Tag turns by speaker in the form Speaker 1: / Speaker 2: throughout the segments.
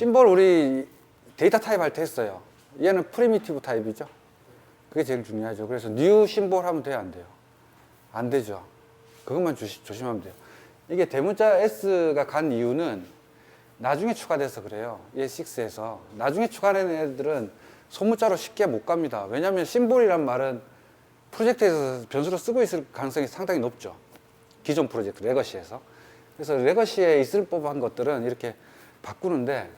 Speaker 1: 심볼 우리 데이터 타입 할 때 했어요. 얘는 프리미티브 타입이죠. 그게 제일 중요하죠. 그래서 new 심볼 하면 돼요, 안 돼요? 안 되죠. 그것만 조심하면 돼요. 이게 대문자 S가 간 이유는 나중에 추가돼서 그래요. ES6에서. 나중에 추가된 애들은 소문자로 쉽게 못 갑니다. 왜냐하면 심볼이란 말은 프로젝트에서 변수로 쓰고 있을 가능성이 상당히 높죠. 기존 프로젝트, 레거시에서. 그래서 레거시에 있을 법한 것들은 이렇게 바꾸는데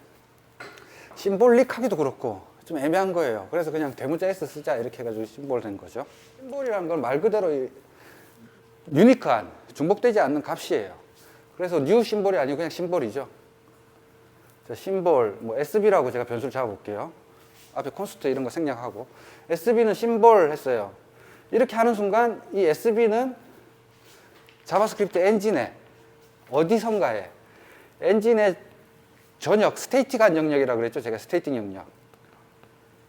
Speaker 1: 심볼릭하기도 그렇고 좀 애매한 거예요. 그래서 그냥 대문자 S 쓰자 이렇게 해가지고 심볼 된 거죠. 심볼이라는 건 말 그대로 유니크한, 중복되지 않는 값이에요. 그래서 뉴 심볼이 아니고 그냥 심볼이죠. 자, 심볼, 뭐 SB라고 제가 변수를 잡아볼게요. 앞에 콘스트 이런 거 생략하고 SB는 심볼 했어요. 이렇게 하는 순간 이 SB는 자바스크립트 엔진에 어디선가에 엔진의 전역, 스테이틱한 영역이라고 그랬죠. 제가 스테이틱 영역.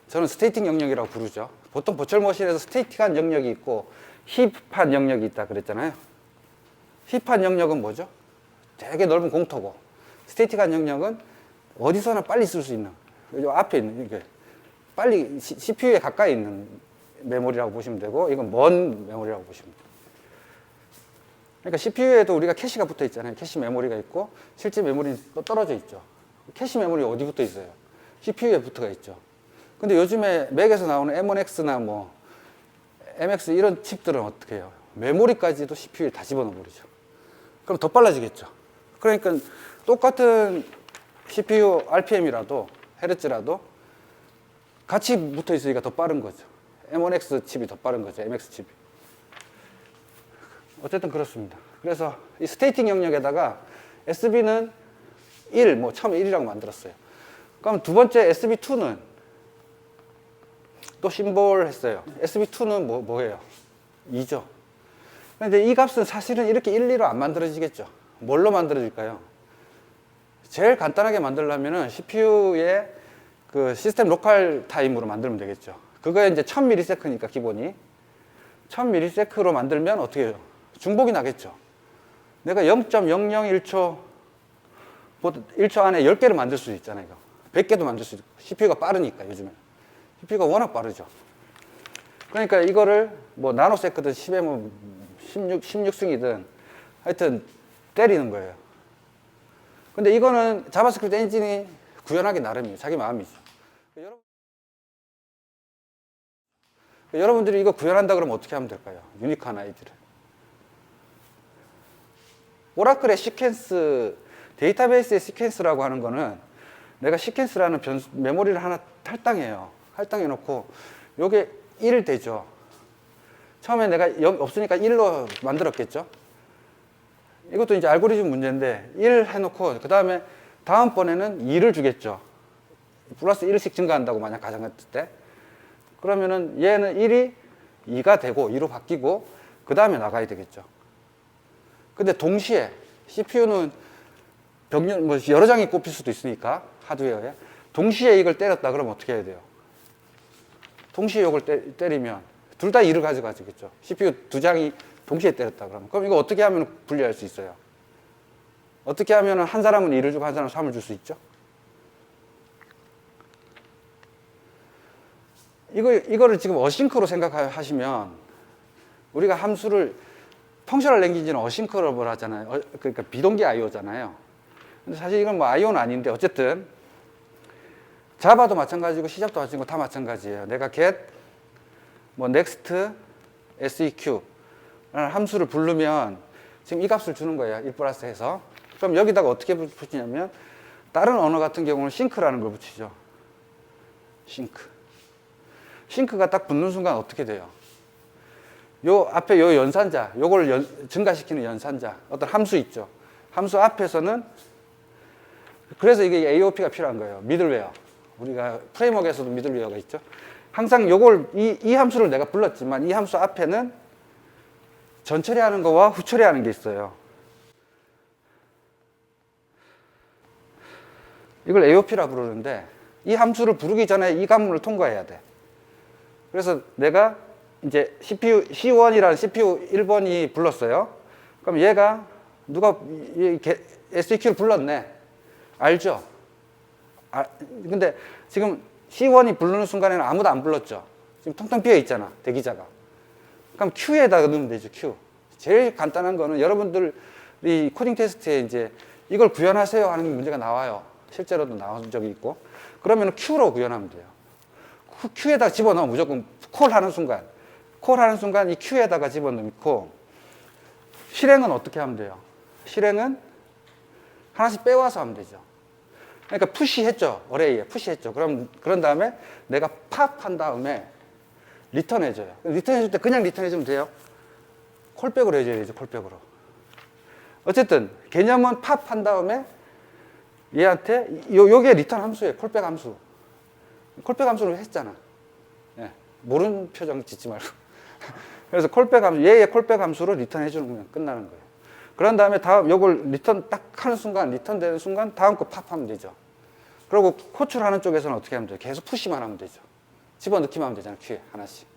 Speaker 1: 저는 스테이틱 영역이라고 부르죠. 보통 버추얼 머신에서 스테이틱한 영역이 있고 힙한 영역이 있다 그랬잖아요. 힙한 영역은 뭐죠? 되게 넓은 공터고 스테이틱한 영역은 어디서나 빨리 쓸 수 있는 요 앞에 있는 이게 빨리 CPU에 가까이 있는 메모리라고 보시면 되고 이건 먼 메모리라고 보시면 돼요. 그러니까 CPU에도 우리가 캐시가 붙어 있잖아요. 캐시 메모리가 있고 실제 메모리는 또 떨어져 있죠. 캐시 메모리 어디 붙어 있어요? CPU에 붙어가 있죠. 근데 요즘에 맥에서 나오는 M1X나 뭐 MX 이런 칩들은 어떻게 해요? 메모리까지도 CPU에 다 집어넣어 버리죠. 그럼 더 빨라지겠죠. 그러니까 똑같은 CPU RPM이라도 헤르츠라도 같이 붙어 있으니까 더 빠른 거죠. M1X 칩이 더 빠른 거죠. MX 칩이. 어쨌든 그렇습니다. 그래서 이 스테이팅 영역에다가 SB는 1, 뭐 처음에 1이라고 만들었어요. 그럼 두 번째 SB2는 또 심볼 했어요. SB2는 뭐예요? 2죠. 근데 이 값은 사실은 이렇게 1, 2로 안 만들어지겠죠. 뭘로 만들어질까요? 제일 간단하게 만들려면은 CPU의 그 시스템 로컬 타임으로 만들면 되겠죠. 그거에 이제 1000ms니까 기본이 1000ms로 만들면 어떻게 해요? 중복이 나겠죠. 내가 0.001초 1초 안에 10개를 만들 수 있잖아요. 이거. 100개도 만들 수 있고 CPU가 빠르니까 요즘에 CPU가 워낙 빠르죠. 그러니까 이거를 뭐 나노세크든 10에 뭐 16승이든 하여튼 때리는 거예요. 근데 이거는 자바스크립트 엔진이 구현하기 나름이에요. 자기 마음이죠. 여러분들이 이거 구현한다 그러면 어떻게 하면 될까요? 유니크한 아이디를. 오라클의 시퀀스, 데이터베이스의 시퀀스라고 하는 거는 내가 시퀀스라는 메모리를 하나 할당해요. 할당해 놓고 요게 1 되죠. 처음에 내가 없으니까 1로 만들었겠죠. 이것도 이제 알고리즘 문제인데 1 해놓고 그 다음에 다음번에는 2를 주겠죠. 플러스 1씩 증가한다고 만약 가정했을 때 그러면은 얘는 1이 2가 되고 2로 바뀌고 그 다음에 나가야 되겠죠. 근데 동시에 CPU는 뭐 여러 장이 꼽힐 수도 있으니까 하드웨어에 동시에 이걸 때렸다 그러면 어떻게 해야 돼요? 동시에 이걸 때리면 둘 다 2를 가져가지겠죠. CPU 두 장이 동시에 때렸다 그러면 그럼 이거 어떻게 하면 분리할 수 있어요? 어떻게 하면 한 사람은 2를 주고 한 사람은 3을 줄 수 있죠? 이거를 지금 어싱크로 생각하시면 우리가 함수를 펑셔널 랭귀지는 어싱크러블 하잖아요. 그러니까 비동기 IO잖아요. 근데 사실 이건 뭐 IO는 아닌데 어쨌든 자바도 마찬가지고 C샵도 마찬가지고 다 마찬가지예요. 내가 get 뭐 next seq 라는 함수를 부르면 지금 이 값을 주는 거예요. 1 플러스 해서. 그럼 여기다가 어떻게 붙이냐면 다른 언어 같은 경우는 싱크라는 걸 붙이죠. 싱크가 딱 붙는 순간 어떻게 돼요? 요 앞에 요 연산자, 요걸 증가시키는 연산자, 어떤 함수 있죠. 함수 앞에서는 그래서 이게 AOP가 필요한 거예요. 미들웨어. 우리가 프레임워크에서도 미들웨어가 있죠. 항상 요걸 이 함수를 내가 불렀지만 이 함수 앞에는 전처리하는 거와 후처리하는 게 있어요. 이걸 AOP라 부르는데 이 함수를 부르기 전에 이 관문을 통과해야 돼. 그래서 내가 이제 CPU C1이라는 CPU 1번이 불렀어요. 그럼 얘가 누가 SEQ를 불렀네. 알죠? 근데 지금 C1이 부르는 순간에는 아무도 안 불렀죠. 지금 텅텅 비어 있잖아, 대기자가. 그럼 Q에다가 넣으면 되죠, Q. 제일 간단한 거는 여러분들이 코딩 테스트에 이제 이걸 구현하세요 하는 문제가 나와요. 실제로도 나온 적이 있고. 그러면 Q로 구현하면 돼요. Q에다가 집어넣으면 무조건 콜하는 순간 이 Q에다가 집어넣고, 실행은 어떻게 하면 돼요? 실행은 하나씩 빼와서 하면 되죠. 그러니까 푸시했죠. 어레이에 푸시했죠. 그런 다음에 내가 팝 한 다음에 리턴 해줘요. 리턴 해줄 때 그냥 리턴 해주면 돼요. 콜백으로 해줘야 되죠. 콜백으로. 어쨌든 개념은 팝 한 다음에 얘한테 요게 리턴 함수예요. 콜백 함수. 콜백 함수를 했잖아. 예. 모르는 표정 짓지 말고. 그래서 콜백 함수, 얘의 콜백 함수로 리턴 해주는 거면 끝나는 거예요. 그런 다음에 다음 요걸 리턴 딱 하는 순간, 리턴 되는 순간 다음 거 팝하면 되죠. 그리고 호출하는 쪽에서는 어떻게 하면 돼요? 계속 푸시만 하면 되죠. 집어넣기만 하면 되잖아요. 큐에 하나씩.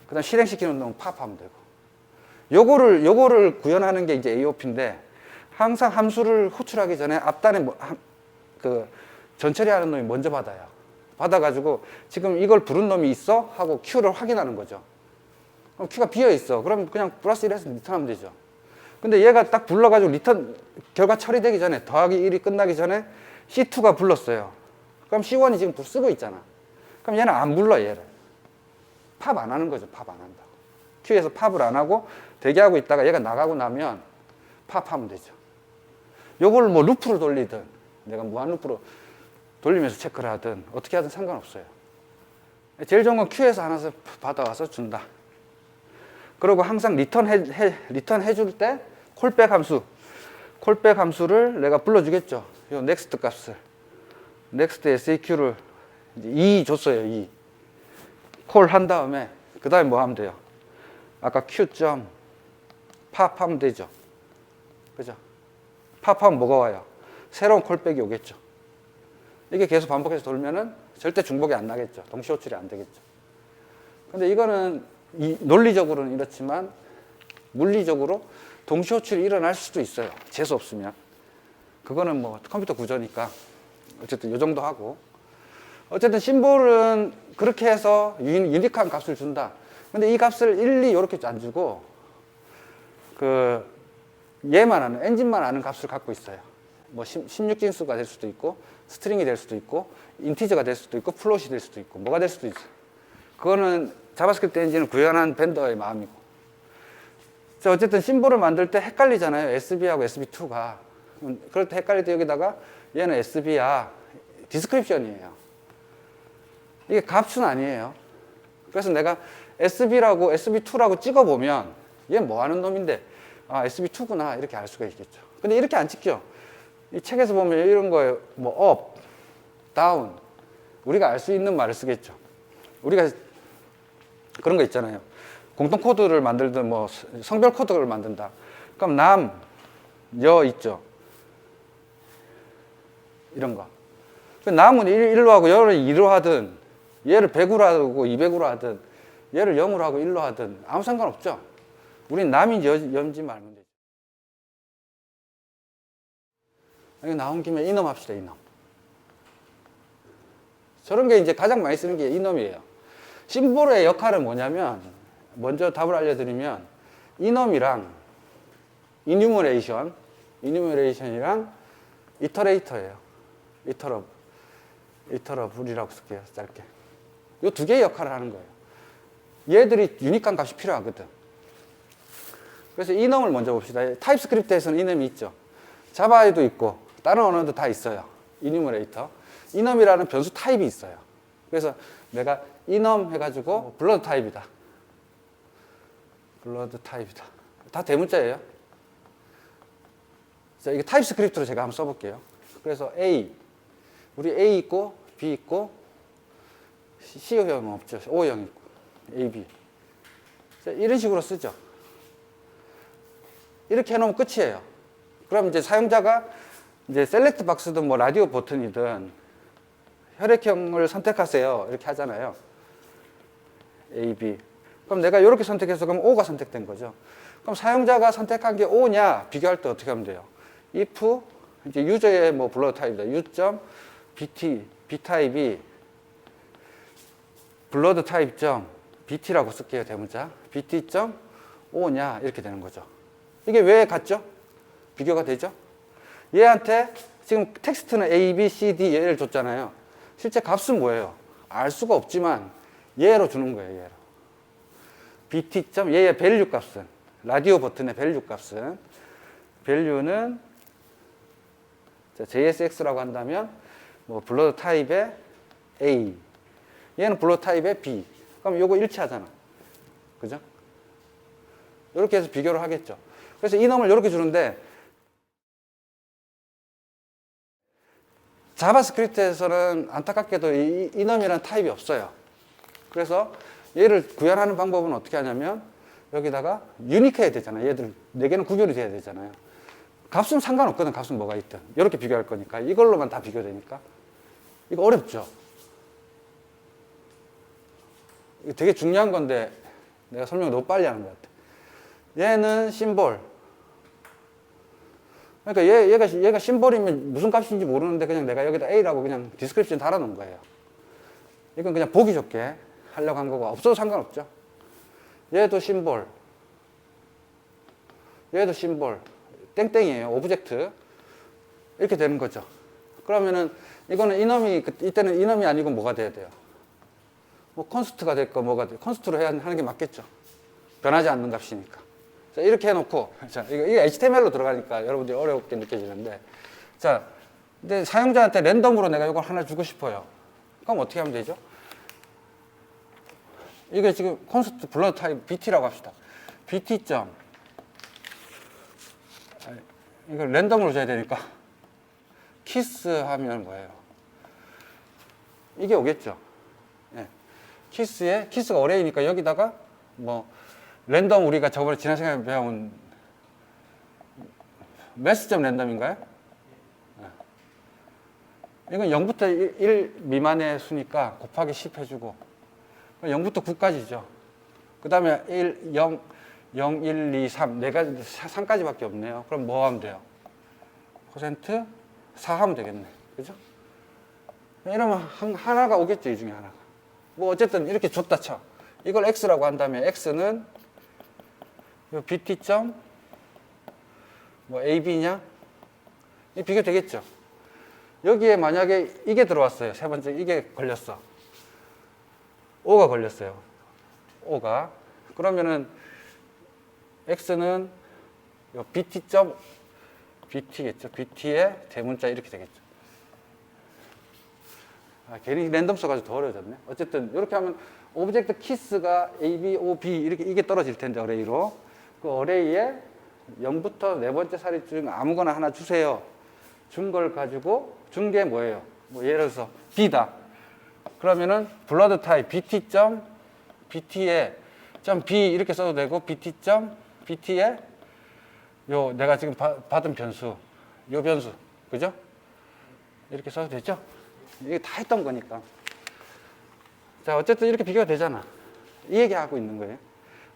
Speaker 1: 그 다음 실행시키는 놈은 팝하면 되고. 요거를 구현하는 게 이제 AOP인데, 항상 함수를 호출하기 전에 앞단에 전처리하는 놈이 먼저 받아요. 받아가지고 지금 이걸 부른 놈이 있어? 하고 Q를 확인하는 거죠. 그럼 Q가 비어 있어. 그럼 그냥 플러스 1 해서 리턴하면 되죠. 근데 얘가 딱 불러가지고 리턴 결과 처리되기 전에, 더하기 1이 끝나기 전에 C2가 불렀어요. 그럼 C1이 지금 쓰고 있잖아. 그럼 얘는 안 불러, 얘를. 팝 안 하는 거죠. 팝 안 한다고. Q에서 팝을 안 하고 대기하고 있다가 얘가 나가고 나면 팝하면 되죠. 요걸 뭐 루프로 돌리든, 내가 무한 루프로 돌리면서 체크를 하든, 어떻게 하든 상관없어요. 제일 좋은 건 Q에서 하나씩 받아와서 준다. 그리고 항상 리턴 해줄 때 콜백 함수를 내가 불러주겠죠. 요 next 값을, next seq를 2 줬어요. 2 콜 한 다음에 그 다음에 뭐 하면 돼요? 아까 q.pop 하면 되죠. 그죠? 팝하면 뭐가 와요? 새로운 콜백이 오겠죠. 이게 계속 반복해서 돌면은 절대 중복이 안 나겠죠. 동시 호출이 안 되겠죠. 근데 이거는 논리적으로는 이렇지만 물리적으로 동시 호출이 일어날 수도 있어요. 재수 없으면. 그거는 뭐 컴퓨터 구조니까 어쨌든 이 정도 하고, 어쨌든 심볼은 그렇게 해서 유니크한 값을 준다. 근데 이 값을 1, 2 이렇게 안 주고 얘만 아는, 엔진만 아는 값을 갖고 있어요. 뭐 16진수가 될 수도 있고, 스트링이 될 수도 있고, 인티저가 될 수도 있고, 플롯이 될 수도 있고, 뭐가 될 수도 있어요. 그거는 자바스크립트 엔진을 구현한 벤더의 마음이고. 자, 어쨌든 심볼을 만들 때 헷갈리잖아요. SB하고 SB2가. 그럴 때 헷갈릴 때 여기다가 얘는 SB야. 디스크립션이에요. 이게 값은 아니에요. 그래서 내가 SB라고 SB2라고 찍어보면 얘는 뭐 하는 놈인데, 아, SB2구나. 이렇게 알 수가 있겠죠. 근데 이렇게 안 찍죠. 이 책에서 보면 이런 거에 뭐 up, down. 우리가 알 수 있는 말을 쓰겠죠. 우리가 그런 거 있잖아요. 공통 코드를 만들든 뭐 성별 코드를 만든다. 그럼 남, 여 있죠. 이런 거. 남은 1로 하고 여를 2로 하든, 얘를 100으로 하고 200으로 하든, 얘를 0으로 하고 1로 하든 아무 상관없죠. 우린 남인지 여인지 말면 되죠. 이거 나온 김에 이놈 합시다, 이놈. 저런 게 이제 가장 많이 쓰는 게 이놈이에요. 심볼의 역할은 뭐냐면, 먼저 답을 알려드리면, 이놈이랑 이뉴머레이션이랑 이터레이터예요. 이터러블이라고 쓸게요, 짧게. 이 두 개의 역할을 하는 거예요. 얘들이 유니크한 값이 필요하거든. 그래서 이놈을 먼저 봅시다. 타입스크립트에서는 이놈이 있죠. 자바에도 있고, 다른 언어도 다 있어요. 이뉴머레이터. 이놈이라는 변수 타입이 있어요. 그래서 내가 이놈 해가지고 블러드 타입이다. 다 대문자예요. 자, 이게 타입스크립트로 제가 한번 써볼게요. 그래서 우리 A 있고 B 있고 C형은 없죠. O형 있고 A, B. 자, 이런 식으로 쓰죠. 이렇게 해놓으면 끝이에요. 그럼 이제 사용자가 이제 셀렉트 박스든 뭐 라디오 버튼이든 혈액형을 선택하세요. 이렇게 하잖아요. A, B. 그럼 내가 이렇게 선택해서 그럼 O가 선택된 거죠. 그럼 사용자가 선택한 게 O냐 비교할 때 어떻게 하면 돼요? if 이제 유저의 뭐 블러드 타입이다. B타입이 블러드 타입 BT라고 쓸게요, 대문자. BT.5냐 이렇게 되는 거죠. 이게 왜 같죠? 비교가 되죠? 얘한테 지금 텍스트는 A, B, C, D 얘를 줬잖아요. 실제 값은 뭐예요? 알 수가 없지만 얘로 주는 거예요, 얘로. BT. 얘의 밸류 값은, 라디오 버튼의 밸류 값은, 밸류는 JSX라고 한다면 뭐 블러드 타입의 A, 얘는 블러드 타입의 B. 그럼 요거 일치하잖아. 그죠? 이렇게 해서 비교를 하겠죠. 그래서 이놈을 이렇게 주는데 자바스크립트에서는 안타깝게도 이놈이라는 타입이 없어요. 그래서 얘를 구현하는 방법은 어떻게 하냐면 여기다가 유니크해야 되잖아요. 얘들 4개는 구별이 돼야 되잖아요. 값은 상관없거든. 값은 뭐가 있든. 이렇게 비교할 거니까. 이걸로만 다 비교되니까. 이거 어렵죠. 이거 되게 중요한 건데 내가 설명을 너무 빨리 하는 것 같아. 얘는 심볼. 그러니까 얘가 심볼이면 무슨 값인지 모르는데 그냥 내가 여기다 A라고 그냥 디스크립션 달아놓은 거예요. 이건 그냥 보기 좋게 하려고 한 거고 없어도 상관없죠. 얘도 심볼. 얘도 심볼. 땡땡이에요. 오브젝트. 이렇게 되는 거죠. 그러면은 이거는 이놈이 이때는 이놈이 아니고 뭐가 돼야 돼요? 뭐 컨스트가 될거 뭐가 돼요? 컨스트로 해야 하는 게 맞겠죠. 변하지 않는 값이니까. 자, 이렇게 해놓고, 자, 이게 HTML로 들어가니까 여러분들이 어렵게 느껴지는데, 자, 근데 사용자한테 랜덤으로 내가 이걸 하나 주고 싶어요. 그럼 어떻게 하면 되죠? 이게 지금 컨스트 블러드 타입 BT라고 합시다. BT. 이걸 랜덤으로 줘야 되니까 키스 하면 뭐예요? 이게 오겠죠. 예. 키스가 어레이니까 여기다가 뭐 랜덤 우리가 저번에 지난 시간에 배운 매스점 랜덤인가요? 예. 이건 0부터 1 미만의 수니까 곱하기 10 해주고 0부터 9까지죠. 그 다음에 1, 0, 0, 1, 2, 3 4가지, 3까지밖에 없네요. 그럼 뭐 하면 돼요? 퍼센트 4 하면 되겠네. 그죠? 이러면 하나가 오겠죠. 이 중에 하나가. 뭐 어쨌든 이렇게 줬다 쳐. 이걸 X라고 한다면 X는 요 BT. 뭐 AB냐? 이 비교 되겠죠. 여기에 만약에 이게 들어왔어요. 세 번째 이게 걸렸어. O가 걸렸어요. O가. 그러면은 X는 요 BT겠죠. BT의 대문자 이렇게 되겠죠. 괜히 랜덤 써가지고 더 어려워졌네. 어쨌든 이렇게 하면 오브젝트 키스가 A, B, O, B 이게 떨어질 텐데 어레이로 그 어레이에 0부터 네 번째 사리 중 아무거나 하나 주세요. 준 걸 가지고 준 게 뭐예요? 뭐 예를 들어서 B다. 그러면은 블러드 타입 BT에 .B 이렇게 써도 되고 BT에 요 내가 지금 받은 변수 요 변수 그죠? 이렇게 써도 되죠? 이게 다 했던 거니까. 자, 어쨌든 이렇게 비교가 되잖아. 이 얘기하고 있는 거예요.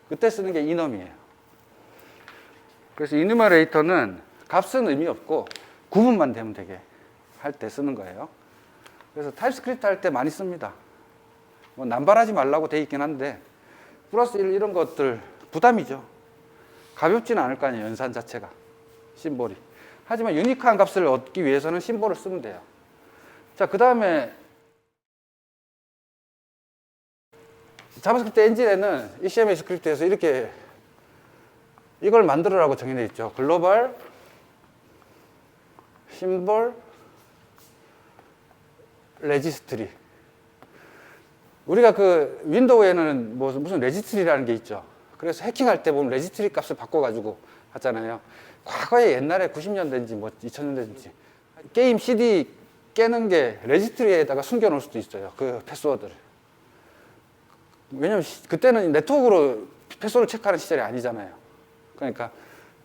Speaker 1: 그때 쓰는 게 이놈이에요. 그래서 이누머레이터는 값은 의미 없고 구분만 되면 되게 할 때 쓰는 거예요. 그래서 타입스크립트 할 때 많이 씁니다. 뭐 남발하지 말라고 돼 있긴 한데 플러스 1 이런 것들 부담이죠. 가볍지는 않을 거 아니에요. 연산 자체가. 심볼이. 하지만 유니크한 값을 얻기 위해서는 심볼을 쓰면 돼요. 자, 그 다음에 자바스크립트 엔진에는 ECMA 스크립트에서 이렇게 이걸 만들으라고 정해져 있죠. 글로벌 심볼 레지스트리. 우리가 그 윈도우에는 뭐 무슨 레지스트리라는 게 있죠. 그래서 해킹할 때 보면 레지스트리 값을 바꿔가지고 하잖아요. 과거에 옛날에 90년대인지 뭐 2000년대인지 게임 CD 깨는 게 레지스트리에다가 숨겨놓을 수도 있어요. 그 패스워드를. 왜냐면 그때는 네트워크로 패스워드 체크하는 시절이 아니잖아요. 그러니까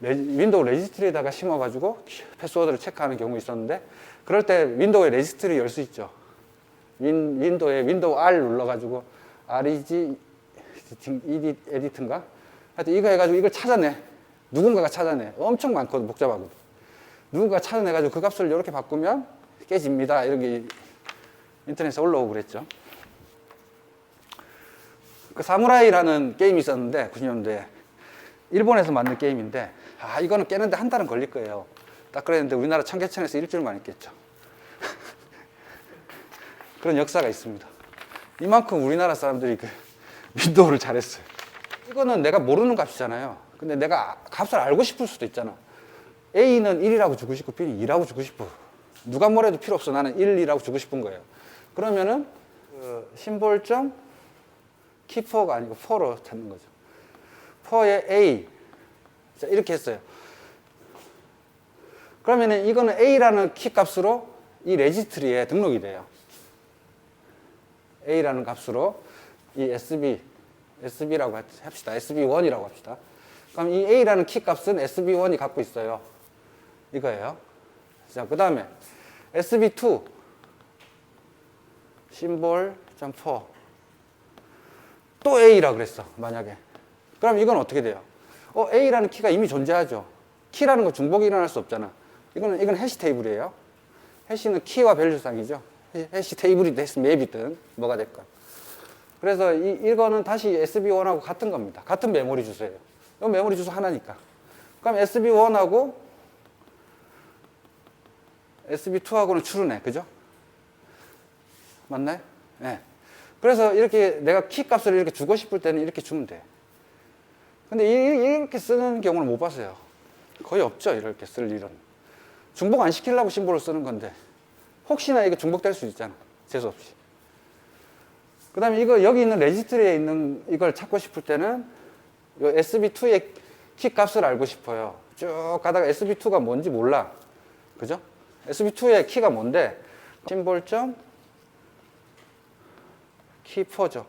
Speaker 1: 윈도우 레지스트리에다가 심어가지고 패스워드를 체크하는 경우 있었는데 그럴 때 윈도우에 레지스트리 열 수 있죠. 윈도우에 윈도우 R 눌러가지고 REG 에디트인가? 하여튼 이거 해가지고 이걸 찾아내. 누군가가 찾아내. 엄청 많거든. 복잡하거든. 누군가가 찾아내가지고 그 값을 이렇게 바꾸면 깨집니다. 이런 게 인터넷에 올라오고 그랬죠. 그 사무라이라는 게임이 있었는데 90년대에 일본에서 만든 게임인데 이거는 깨는데 한 달은 걸릴 거예요. 딱 그랬는데 우리나라 청계천에서 일주일만 했겠죠. 그런 역사가 있습니다. 이만큼 우리나라 사람들이 그 윈도우를 잘했어요. 이거는 내가 모르는 값이잖아요. 근데 내가 값을 알고 싶을 수도 있잖아. A는 1이라고 주고 싶고 B는 2라고 주고 싶어. 누가 뭐래도 필요 없어. 나는 1, 2라고 주고 싶은 거예요. 그러면은 그 심볼점 키퍼가 아니고 4로 찾는 거죠. 4의 A. 자, 이렇게 했어요. 그러면은 이거는 A라는 키 값으로 이 레지스트리에 등록이 돼요. A라는 값으로 이 SB라고 합시다. SB1이라고 합시다. 그럼 이 A라는 키 값은 SB1이 갖고 있어요. 이거예요. 자, 그 다음에 SB2 심볼.4 또 A라 그랬어. 만약에. 그럼 이건 어떻게 돼요? A라는 키가 이미 존재하죠. 키라는 거 중복이 일어날 수 없잖아. 이건 해시 테이블이에요. 해시는 키와 밸류상이죠. 해시 테이블이든 해시 맵이든 뭐가 됐건. 그래서 이거는 다시 SB1하고 같은 겁니다. 같은 메모리 주소예요. 이건 메모리 주소 하나니까. 그럼 SB1하고 SB2하고는 추르네. 그죠? 맞나요? 네. 그래서 이렇게 내가 키 값을 이렇게 주고 싶을 때는 이렇게 주면 돼. 근데 이렇게 쓰는 경우는 못 봤어요. 거의 없죠. 이렇게 쓸 일은. 중복 안 시키려고 심볼을 쓰는 건데 혹시나 이게 중복될 수 있잖아. 재수없이. 그 다음에 이거 여기 있는 레지스트리에 있는 이걸 찾고 싶을 때는 이 SB2의 키 값을 알고 싶어요. 쭉 가다가 SB2가 뭔지 몰라. 그죠? SB2의 키가 뭔데? 심볼점 키퍼죠.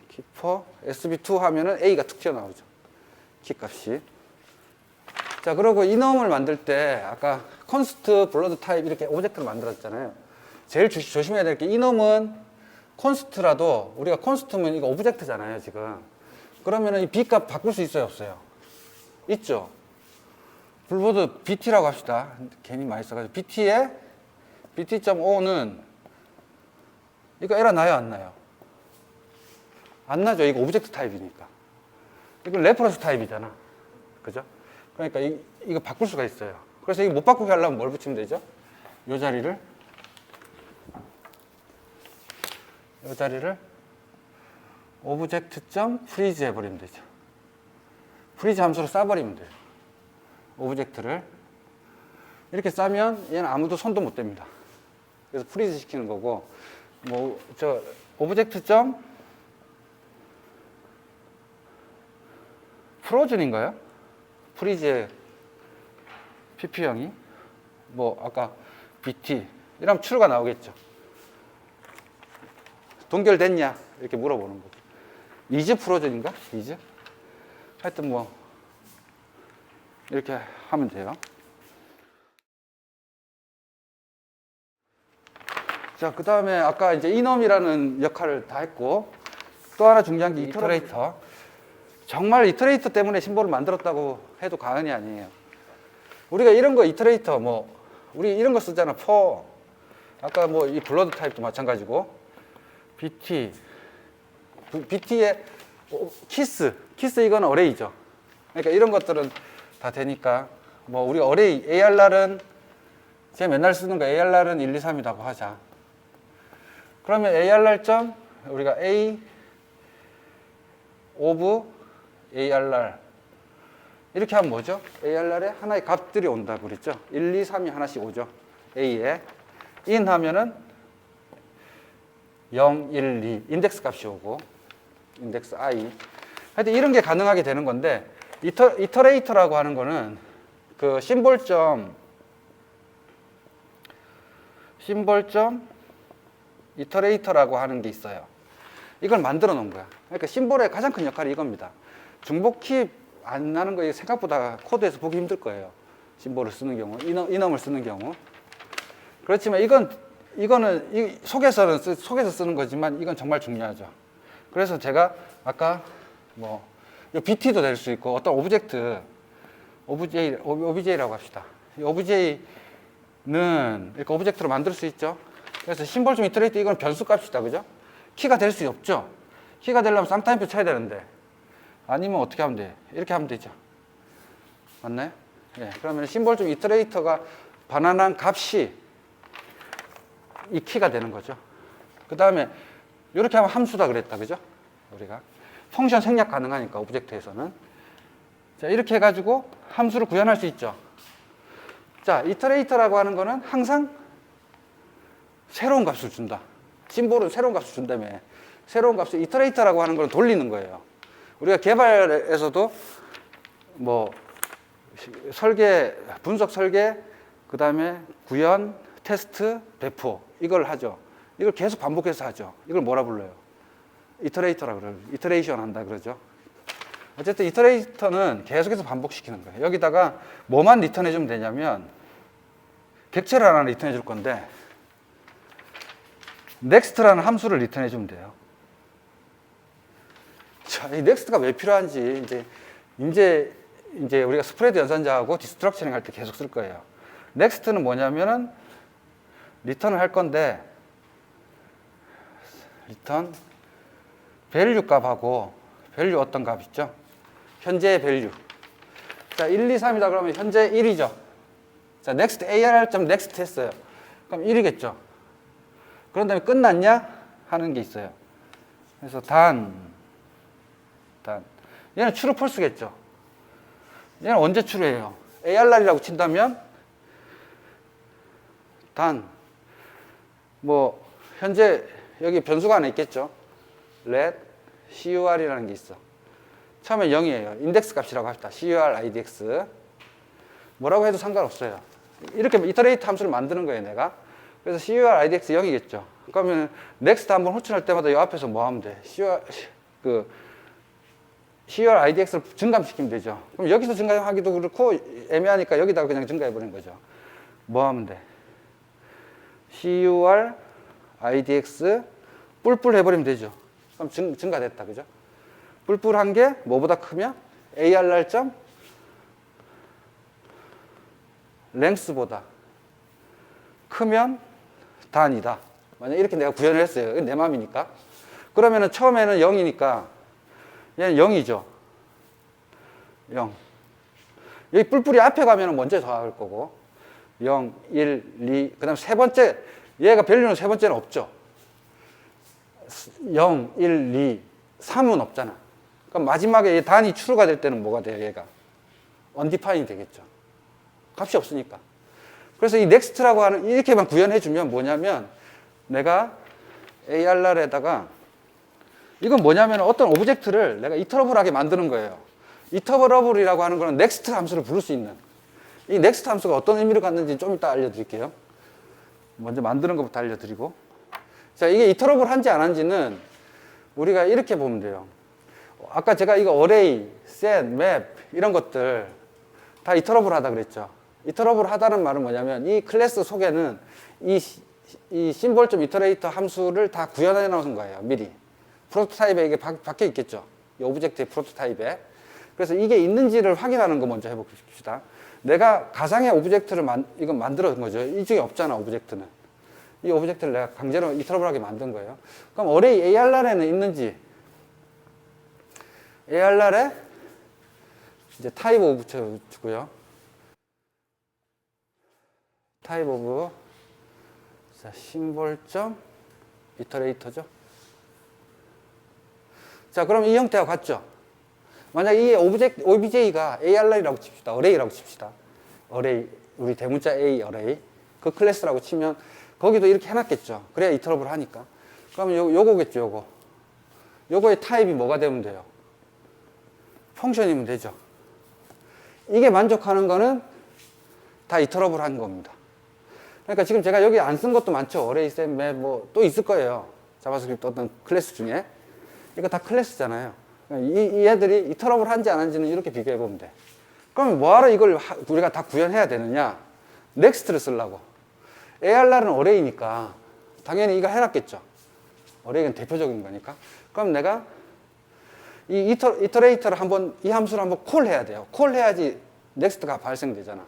Speaker 1: 키퍼 SB2 하면은 A가 툭 튀어나오죠. 키 값이. 자, 그리고 이놈을 만들 때 아까 콘스트 블러드 타입 이렇게 오브젝트를 만들었잖아요. 제일 조심해야 될 게 이놈은 콘스트라도 우리가 콘스트면 이거 오브젝트잖아요, 지금. 그러면은 이 B 값 바꿀 수 있어요, 없어요? 있죠. 블러드 BT라고 합시다. 괜히 많이 써가지고 BT에 BT.5는 이거 에러 나요, 안 나요? 안 나죠. 이거 오브젝트 타입이니까. 이건 레퍼런스 타입이잖아. 그죠? 그러니까 이거 바꿀 수가 있어요. 그래서 이거 못 바꾸게 하려면 뭘 붙이면 되죠? 이 자리를 오브젝트.freeze 해버리면 되죠. freeze 함수로 싸버리면 돼요. 오브젝트를 이렇게 싸면 얘는 아무도 손도 못 댑니다. 그래서 freeze 시키는 거고, 뭐 저 오브젝트.frozen인가요? freeze의 PP형이 뭐 아까 BT 이러면 true가 나오겠죠. 동결됐냐? 이렇게 물어보는 거죠. is frozen인가? is? 하여튼 뭐 이렇게 하면 돼요. 자, 그 다음에 아까 이제 이놈이라는 역할을 다 했고 또 하나 중요한 게 이터레이터. 정말 이터레이터 때문에 심볼을 만들었다고 해도 과언이 아니에요. 우리가 이런 거 이터레이터 뭐 우리 이런 거 쓰잖아. for 아까 뭐 이 블러드 타입도 마찬가지고 BT의 키스 이건 어레이죠. 그러니까 이런 것들은 다 되니까 뭐 우리 어레이 ARR은 제가 맨날 쓰는 거 ARR은 1, 2, 3이라고 하자. 그러면 ARR 점 우리가 A of ARR 이렇게 하면 뭐죠? ARR에 하나의 값들이 온다고 그랬죠. 1, 2, 3이 하나씩 오죠. A에 in 하면은 0, 1, 2 인덱스 값이 오고 인덱스 I 하여튼 이런 게 가능하게 되는 건데 이터레이터라고 하는 거는 그 심볼점 이터레이터라고 하는 게 있어요. 이걸 만들어 놓은 거야. 그러니까 심볼의 가장 큰 역할이 이겁니다. 중복키 안 나는 거 생각보다 코드에서 보기 힘들 거예요. 심볼을 쓰는 경우, 이넘을 쓰는 경우. 그렇지만 이거는 속에서 쓰는 거지만 이건 정말 중요하죠. 그래서 제가 아까 뭐 BT도 될 수 있고 어떤 OBJ라고 합시다. 이 OBJ는 이렇게 오브젝트로 만들 수 있죠. 그래서 심볼 좀 이터레이트 이건 변수 값이다, 그죠? 키가 될 수 없죠. 키가 되려면 쌍따옴표 쳐야 되는데 아니면 어떻게 하면 돼? 이렇게 하면 되죠. 맞나요? 예, 그러면 심볼 좀 이터레이터가 반환한 값이 이 키가 되는 거죠. 그 다음에 이렇게 하면 함수다 그랬다, 그죠? 우리가 펑션 생략 가능하니까 오브젝트에서는. 자, 이렇게 해가지고 함수를 구현할 수 있죠. 자, 이터레이터라고 하는 거는 항상 새로운 값을 준다. 심볼은 새로운 값을 준다며. 새로운 값을 이터레이터라고 하는 건 돌리는 거예요. 우리가 개발에서도 뭐 설계, 분석 설계, 그 다음에 구현, 테스트, 배포 이걸 하죠. 이걸 계속 반복해서 하죠. 이걸 뭐라 불러요? 이터레이터라 그래요. 이터레이션 한다 그러죠. 어쨌든 이터레이터는 계속해서 반복시키는 거예요. 여기다가 뭐만 리턴해 주면 되냐면 객체를 하나 리턴해 줄 건데 넥스트라는 함수를 리턴해 주면 돼요. 자, 이 넥스트가 왜 필요한지 이제 우리가 스프레드 연산자하고 디스트럭처링 할 때 계속 쓸 거예요. 넥스트는 뭐냐면은 리턴을 할 건데 리턴 밸류 값하고 밸류 어떤 값 있죠? 현재 밸류. 자, 1, 2, 3이다 그러면 현재 1이죠. 자, next ARR.next next 했어요. 그럼 1이겠죠. 그런 다음에 끝났냐? 하는 게 있어요. 그래서 단. 얘는 true, false겠죠. 얘는 언제 true해요? ARR이라고 친다면 뭐 현재 여기 변수가 하나 있겠죠. let cur이라는 게 있어. 처음에 0이에요. 인덱스 값이라고 합시다. cur idx. 뭐라고 해도 상관없어요. 이렇게 이터레이트 함수를 만드는 거예요, 내가. 그래서 cur idx 0이겠죠. 그러면 next 한번 호출할 때마다 이 앞에서 뭐 하면 돼? cur idx를 증감시키면 되죠. 그럼 여기서 증가하기도 그렇고 애매하니까 여기다가 그냥 증가해버리는 거죠. 뭐 하면 돼? cur idx 뿔뿔 해버리면 되죠. 그럼 증가됐다, 그죠? 뿔뿔한 게 뭐보다 크면 ARR. length보다 크면 단이다. 만약 이렇게 내가 구현을 했어요. 이건 내 맘이니까. 그러면은 처음에는 0이니까 얘는 0이죠. 0. 여기 뿔뿔이 앞에 가면은 먼저 더할 거고 0, 1, 2, 그 다음 세 번째 얘가 밸류는 세 번째는 없죠. 0, 1, 2, 3은 없잖아. 그럼 마지막에 얘 단이 true가 될 때는 뭐가 돼요? 얘가 undefined 되겠죠. 값이 없으니까. 그래서 이 next라고 하는 이렇게만 구현해 주면 뭐냐면 내가 ARR에다가 이건 뭐냐면 어떤 오브젝트를 내가 이터러블하게 만드는 거예요. 이터러블이라고 하는 거는 next 함수를 부를 수 있는 이 next 함수가 어떤 의미를 갖는지 좀 이따 알려드릴게요. 먼저 만드는 것부터 알려드리고. 자, 이게 이터러블한지 안 한지는 우리가 이렇게 보면 돼요. 아까 제가 이거 어레이, 셋, 맵 이런 것들 다 이터러블 하다 그랬죠. 이터러블 하다는 말은 뭐냐면 이 클래스 속에는 이 심볼 좀 이터레이터 함수를 다 구현해 놓은 거예요. 미리. 프로토타입에 이게 박혀 있겠죠. 이 오브젝트의 프로토타입에. 그래서 이게 있는지를 확인하는 거 먼저 해봅시다. 내가 가상의 오브젝트를 이건 만들어 둔 거죠. 이 중에 없잖아, 오브젝트는. 이 오브젝트를 내가 강제로 이터러블하게 만든 거예요. 그럼 어레이 ARR에는 있는지 ARR에 이제 타입 오브 주고요. 타입 오브 심볼점 이터레이터죠. 자, 그럼 이 형태와 같죠. 만약 이 OBJ가 ARR이라고 칩시다. 어레이라고 칩시다. 어레이, 우리 대문자 A 어레이. 그 클래스라고 치면 거기도 이렇게 해놨겠죠. 그래야 이터러블 하니까. 그러면 요거겠죠, 요거의 타입이 뭐가 되면 돼요? 펑션이면 되죠. 이게 만족하는 거는 다 이터러블 한 겁니다. 그러니까 지금 제가 여기 안 쓴 것도 많죠. 어레이, 셈, 맵, 뭐 또 있을 거예요. 자바스크립트 어떤 클래스 중에. 이거 다 클래스잖아요. 이 애들이 이터러블 한지 안 한지는 이렇게 비교해 보면 돼. 그러면 뭐하러 이걸 우리가 다 구현해야 되느냐? 넥스트를 쓰려고. ARR은 어레이니까 당연히 이거 해놨겠죠. 어레이는 대표적인 거니까. 그럼 내가 이 이터레이터를 한번, 이 함수를 한번 콜해야 돼요. 콜해야지 넥스트가 발생되잖아.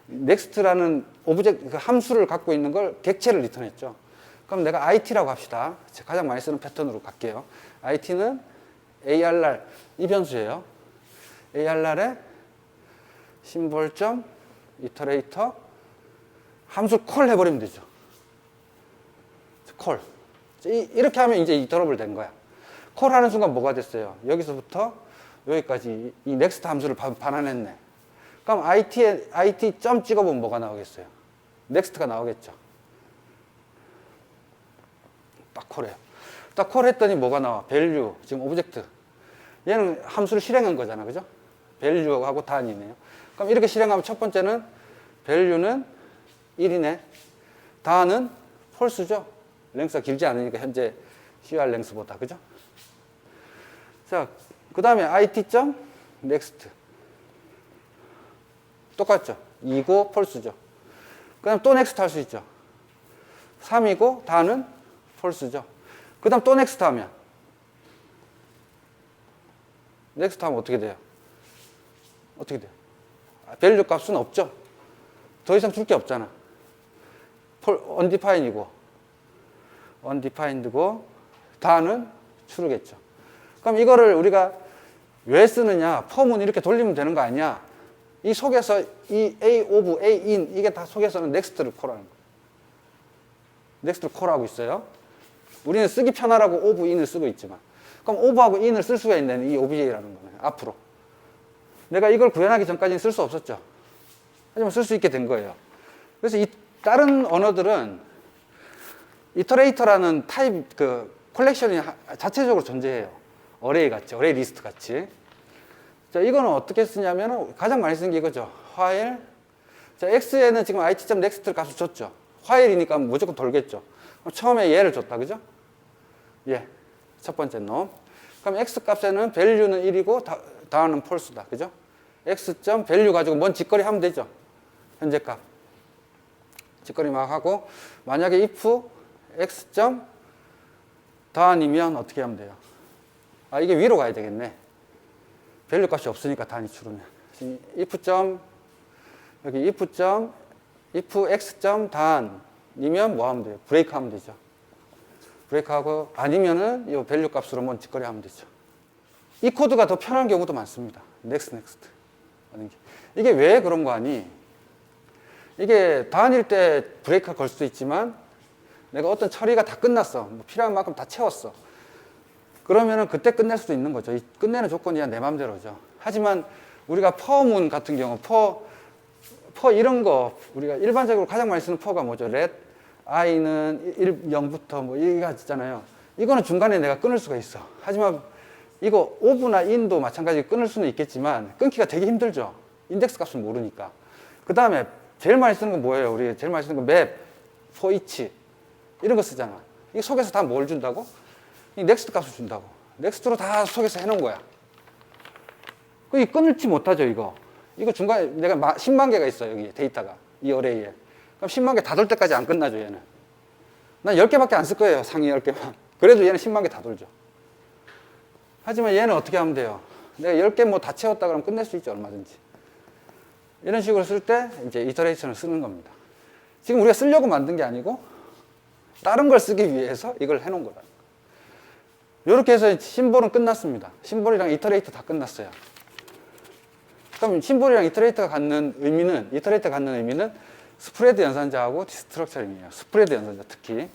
Speaker 1: 넥스트라는 오브젝트, 그 함수를 갖고 있는 걸 객체를 리턴했죠. 그럼 내가 IT라고 합시다. 가장 많이 쓰는 패턴으로 갈게요. IT는 ARR 이 변수예요. ARR에 심볼점 이터레이터 함수 콜 해버리면 되죠. 콜. 이렇게 하면 이제 이터러블 된 거야. 콜 하는 순간 뭐가 됐어요? 여기서부터 여기까지 이 넥스트 함수를 반환했네. 그럼 IT 점 찍어보면 뭐가 나오겠어요? 넥스트가 나오겠죠. 딱 콜해요. 딱 콜했더니 뭐가 나와? 밸류, 지금 오브젝트. 얘는 함수를 실행한 거잖아, 그죠? 밸류하고 단이네요. 그럼 이렇게 실행하면 첫 번째는 밸류는 1이네. 단은 폴스죠. 랭스가 길지 않으니까 현재 CR 랭스보다, 그죠? 자, 그 다음에 IT.next. 똑같죠? 2고 폴스죠. 그 다음 또 넥스트 할 수 있죠. 3이고 단은 폴스죠. 그 다음 또 넥스트 하면 넥스트 하면 어떻게 돼요? 어떻게 돼요? 밸류 값은 없죠. 더 이상 줄 게 없잖아. undefined이고 undefined고 다는 true겠죠. 그럼 이거를 우리가 왜 쓰느냐? 폼은 이렇게 돌리면 되는 거 아니야? 이 속에서 이 A of A in 이게 다 속에서는 넥스트를 콜하는 거예요. 넥스트를 콜하고 있어요. 우리는 쓰기 편하라고 of in을 쓰고 있지만 그럼 of하고 in을 쓸 수가 있는 이 OBJ라는 거예요. 앞으로 내가 이걸 구현하기 전까지는 쓸 수 없었죠. 하지만 쓸 수 있게 된 거예요. 그래서 이 다른 언어들은 이터레이터라는 타입 그 컬렉션이 자체적으로 존재해요. 어레이 같이, 어레이 리스트 같이. 자, 이거는 어떻게 쓰냐면 가장 많이 쓰는 게 이거죠. while. 자, x에는 지금 it.next 값을 줬죠. while이니까 무조건 돌겠죠. 그럼 처음에 얘를 줬다, 그죠? 예, 첫 번째 놈. 그럼 x 값에는 value는 1이고 다음은 false다, 그죠? x.value 가지고 뭔 짓거리 하면 되죠. 현재 값. 짓거리 막 하고 만약에 if x. 단이면 어떻게 하면 돼요? 아, 이게 위로 가야 되겠네. 밸류 값이 없으니까 단이 추르면. if. 여기 if x. 단이면 뭐 하면 돼요? 브레이크 하면 되죠. 브레이크 하고 아니면은 이 밸류 값으로 뭔 짓거리 하면 되죠. 이 코드가 더 편한 경우도 많습니다. next. 이게 왜 그런 거 아니? 이게 단일 때 브레이크가 걸 수도 있지만 내가 어떤 처리가 다 끝났어. 뭐 필요한 만큼 다 채웠어. 그러면은 그때 끝낼 수도 있는 거죠. 이 끝내는 조건이야 내 맘대로죠. 하지만 우리가 퍼문 같은 경우 퍼 이런 거 우리가 일반적으로 가장 많이 쓰는 퍼가 뭐죠? let i는 0부터 뭐 이가 있잖아요. 이거는 중간에 내가 끊을 수가 있어. 하지만 이거 of나 in도 마찬가지로 끊을 수는 있겠지만 끊기가 되게 힘들죠. 인덱스 값을 모르니까. 그 다음에 제일 많이 쓰는 건 뭐예요? 우리 제일 많이 쓰는 건 map, for each 이런 거 쓰잖아. 이 속에서 다 뭘 준다고? 이 넥스트 값을 준다고. 넥스트로 다 속에서 해놓은 거야. 이 끊을지 못하죠, 이거. 이거 중간에 내가 10만 개가 있어, 여기 데이터가. 이 어레이에. 그럼 10만 개 다 돌 때까지 안 끝나죠, 얘는. 난 10개밖에 안 쓸 거예요, 상위 10개만. 그래도 얘는 10만 개 다 돌죠. 하지만 얘는 어떻게 하면 돼요? 내가 10개 뭐 다 채웠다 그러면 끝낼 수 있죠, 얼마든지. 이런 식으로 쓸 때 이제 이터레이션을 쓰는 겁니다. 지금 우리가 쓰려고 만든 게 아니고 다른 걸 쓰기 위해서 이걸 해놓은 거다. 이렇게 해서 심볼은 끝났습니다. 심볼이랑 이터레이터 다 끝났어요. 그럼 심볼이랑 이터레이터가 갖는 의미는 스프레드 연산자하고 디스트럭처링이에요. 스프레드 연산자 특히.